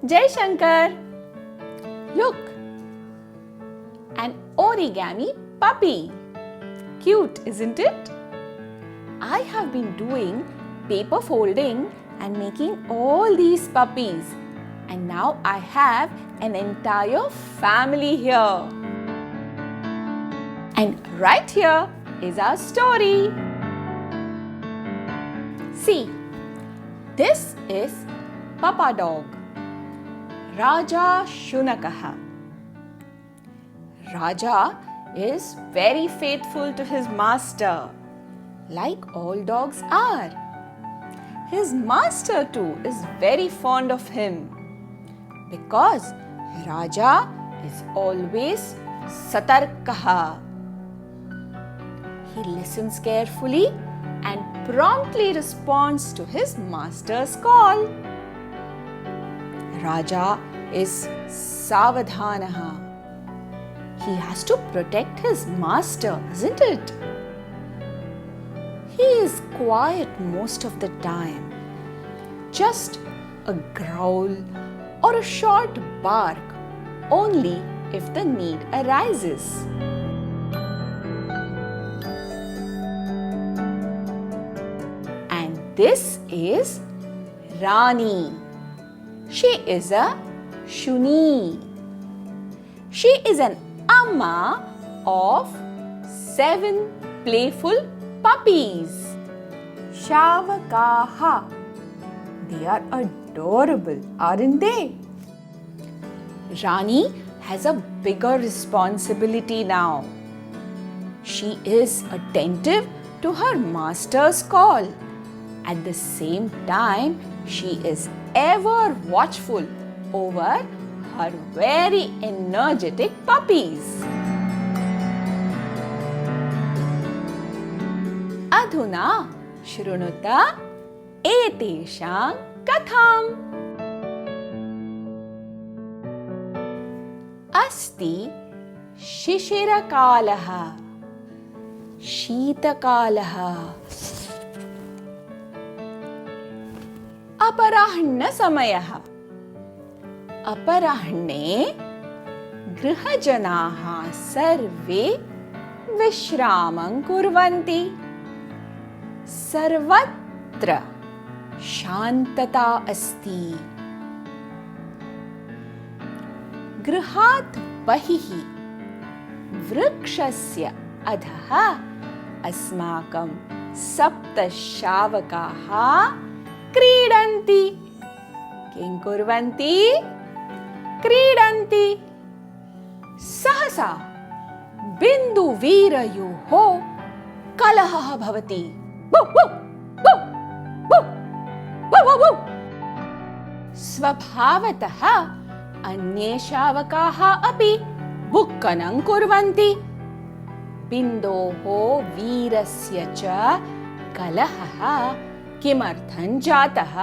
Jai Shankar! Look! An origami puppy. Cute, isn't it? I have been doing paper folding and making all these puppies. And now I have an entire family here. And right here is our story. See, this is Papa Dog, Raja Shunakaha. Raja is very faithful to his master, like all dogs are. His master too is very fond of him because Raja is always Satarkaha. He listens carefully and promptly responds to his master's call. Raja is Savadhanaha. He has to protect his master, isn't it? He is quiet most of the time. Just a growl or a short bark only if the need arises. And this is Rani. She is a Shuni. She is an amma of 7 playful puppies. Shavakaha. They are adorable, aren't they? Rani has a bigger responsibility now. She is attentive to her master's call. At the same time, she is ever watchful over her very energetic puppies. Adhuna shrunuta etesham katham. Asti shishirakalah, शीतकालः, अपराह्नसमयः. अपराह्णे गृहजनाः सर्वे विश्रामं कुर्वन्ति. सर्वत्र शान्तता अस्ति. गृहात् बहिः वृक्षस्य अधः अस्माकं 7 शावकाः क्रीडन्ति. किं कुर्वन्ति? क्रीडन्ति. सहसा बिन्दुवीरयोः कलहः भवति. स्वभावतः अन्ये शावकाः अपि बुक्कनं कुर्वन्ति. बिन्दोः वीरस्य च कलहः किमर्थं जातः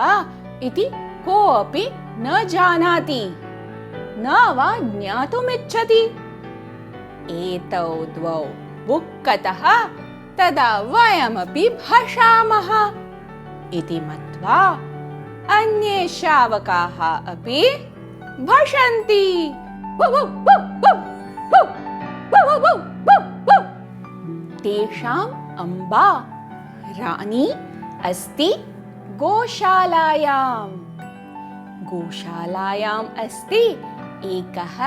इति कोऽपि न जानाति, न वा ज्ञातुमिच्छति. एतौ द्वौ बुक्कतः तदा वयमपि भषामः इति मत्वा अन्ये शावकाः अपि भषन्ति. तेषाम् अम्बा रानी अस्ति गोशालायां. गोशालायाम् अस्ति एकः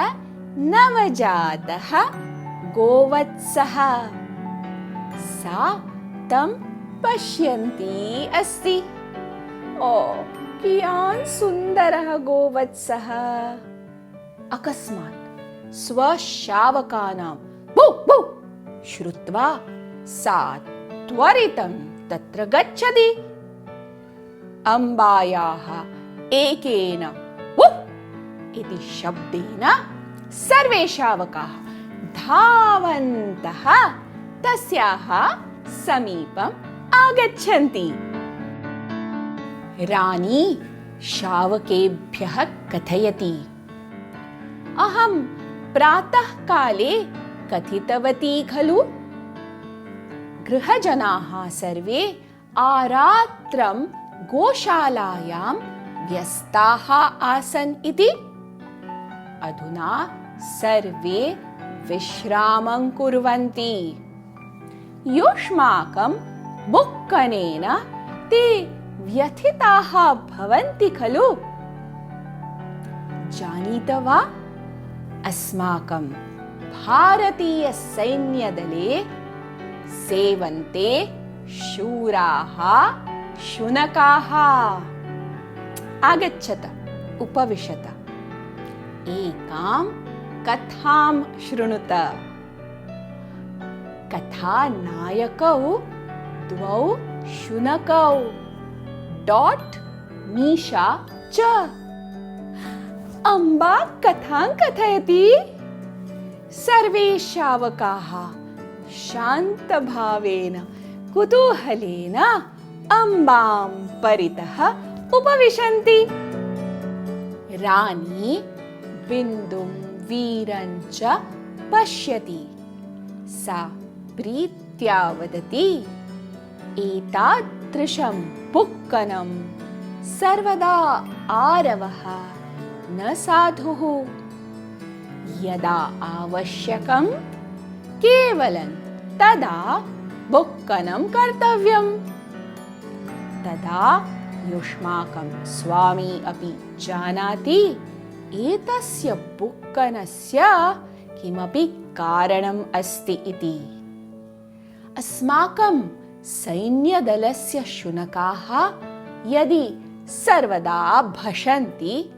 नवजातः गोवत्सः. सा तं पश्यन्ती अस्ति. ओ, कियान् सुन्दरः गोवत्सः. अकस्मात् स्वशावकानां बु बु श्रुत्वा सा त्वरितं तत्र गच्छति. अम्बायाः एकेन वुह् इति शब्देन सर्वे शावकाः धावन्तः तस्याः समीपम् आगच्छन्ति. रानी शावकेभ्यः कथयति, अहं प्रातःकाले कथितवती खलु, गृहजनाः सर्वे आरात्रं गोशालायां व्यस्ताः आसन् इति। अधुना सर्वे विश्रामं कुर्वन्ति। युष्माकं बुक्कनेन ते व्यथिताः भवन्ति खलु? जानीत वा? अस्माकं भारतीयसैन्यदले सेवन्ते शूराः शुनकाः। आगच्छत, उपविशत, एकां कथां शृणुत। कथानायकौ द्वौ शुनकौ, मीशा च। अम्बा कथां कथयति। सर्वे शावकाः शान्तभावेन कुतूहलेन अम्बां परितः उपविशन्ति। रानी बिन्दुं वीरं च पश्यति। सा प्रीत्या वदति, एतादृशं बुक्कनं सर्वदा आरवः न साधुः। यदा आवश्यकं केवलं तदा बुक्कनं कर्तव्यम्। तदा युष्माकं स्वामी अपि जानाति एतस्य बुक्कनस्य किमपि कारणम् अस्ति इति। अस्माकं सैन्यदलस्य शुनकाः यदि सर्वदा भषन्ति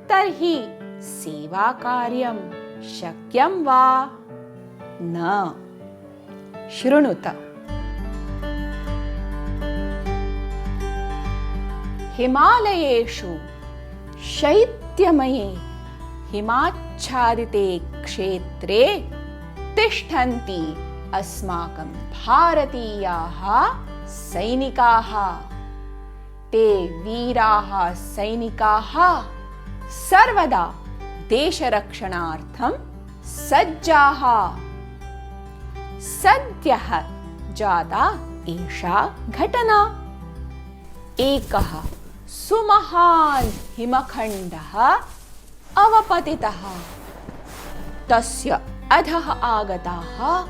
तर्हि सेवाकार्यं शक्यं वा? न। शृणुत। हिमालयेषु शैत्यमये हिमाच्छादिते क्षेत्रे तिष्ठन्ति अस्माकं भारतीयाः सैनिकाः। ते वीराः सैनिकाः सर्वदा देशरक्षणार्थं सज्जाः। सद्यः जाता एषा घटना। एकः सुमहान् हिमखण्डः अवपतितः। तस्य अधः आगताः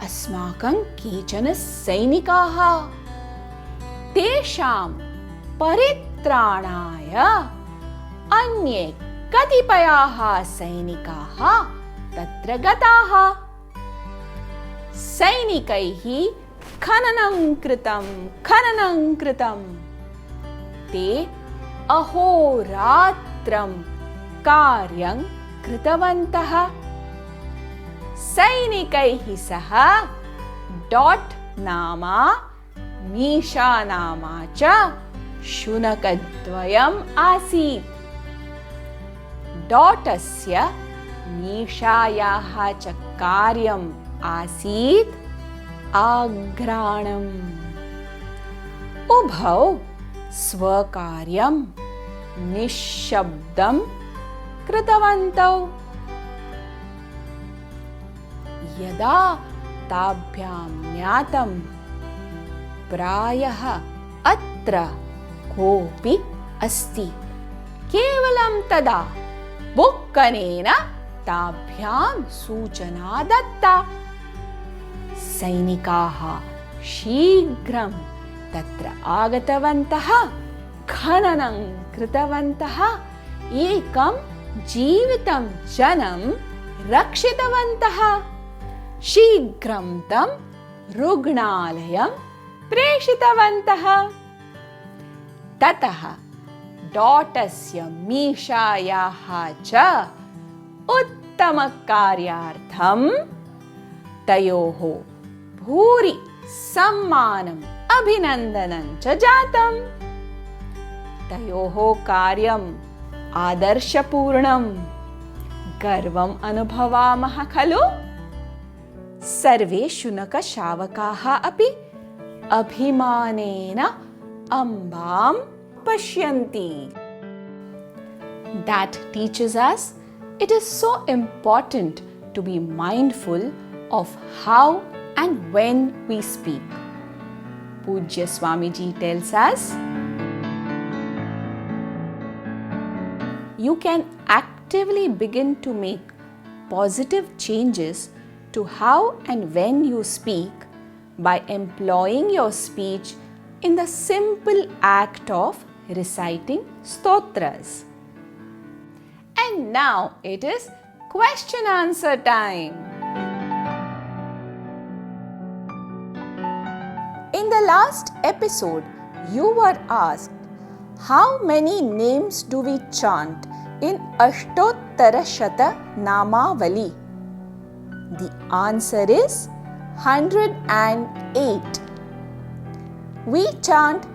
अस्माकं केचन सैनिकाः। तेषां परित्राणाय अन्ये कतिपयाः सैनिकाः तत्र गताः। सैनिकैः खननं कृतं। ते अहोरात्रं कार्यं कृतवन्तः। सैनिकैः सह नामा मीशा नामा च शुनकद्वयम् आसीत्। स्य मीशायाः च कार्यम् आसीत् आघ्राणम्। उभौ स्वकार्यं निःशब्दं कृतवन्तौ। यदा ताभ्यां ज्ञातं प्रायः अत्र कोऽपि अस्ति, केवलं तदा बुक्कनेन ताभ्यां सूचना दत्ता। सैनिकाः शीघ्रं तत्र आगतवन्तः, खननं कृतवन्तः, एकं जीवितं जनं रक्षितवन्तः। शीघ्रं तं रुग्णालयं प्रेषितवन्तः। ततः स्य मीशायाः च उत्तमकार्यार्थं तयोः भूरि सम्मानम् अभिनन्दनं च जातम्। तयोः कार्यम् आदर्शपूर्णं। गर्वम् अनुभवामः खलु? सर्वे शुनकशावकाः अपि अभिमानेन अम्बां पश्यन्ति। That teaches us it is so important to be mindful of how and when we speak. Pujya Swamiji tells us, you can actively begin to make positive changes to how and when you speak by employing your speech in the simple act of reciting stotras. And now it is question answer time. In the last episode, you were asked, how many names do we chant in Ashtottara Shata Namavali? The answer is 108. We chant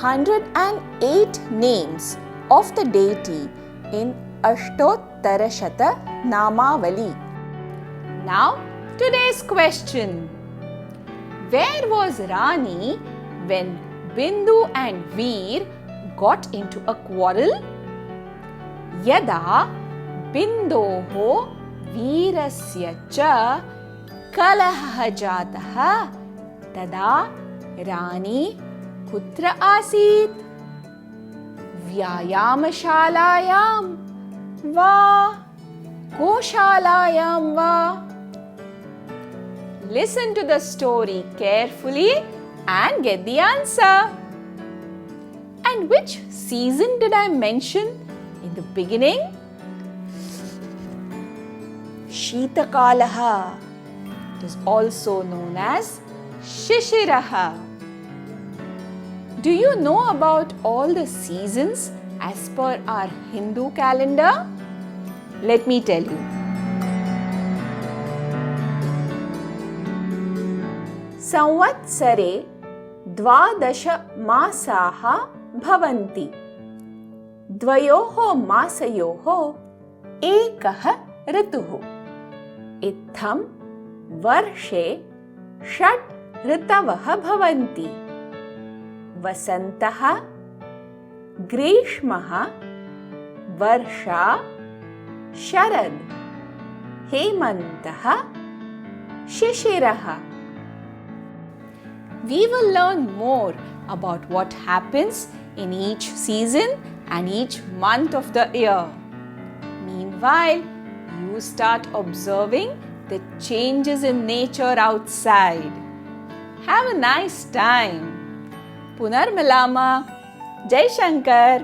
108 names of the deity in Ashtottara Shata Namavali. Now, today's question. Where was Rani when Bindu and Veer got into a quarrel? Yada Bindoho Veerasya cha kalahah jatah tada Rani kutra asit? Vyayamashalayam va Goshalayam va? Listen to the story carefully and get the answer. And which season did I mention in the beginning? Sheetakalaha. It is also known as Shishiraha. Do you know about all the seasons as per our Hindu calendar? Let me tell you. संवत्सरे 12 मासाः भवन्ति. द्वयोः मासयोः एकः ऋतुः. इत्थं वर्षे 6 ऋतवः भवन्ति. वसन्तः, ग्रीष्मः, वर्षा, शरद, हेमन्तः, शिशिरः. We will learn more about what happens in each season and each month of the year. Meanwhile, you start observing the changes in nature outside. Have a nice time. Punarmilama. Jai Shankar.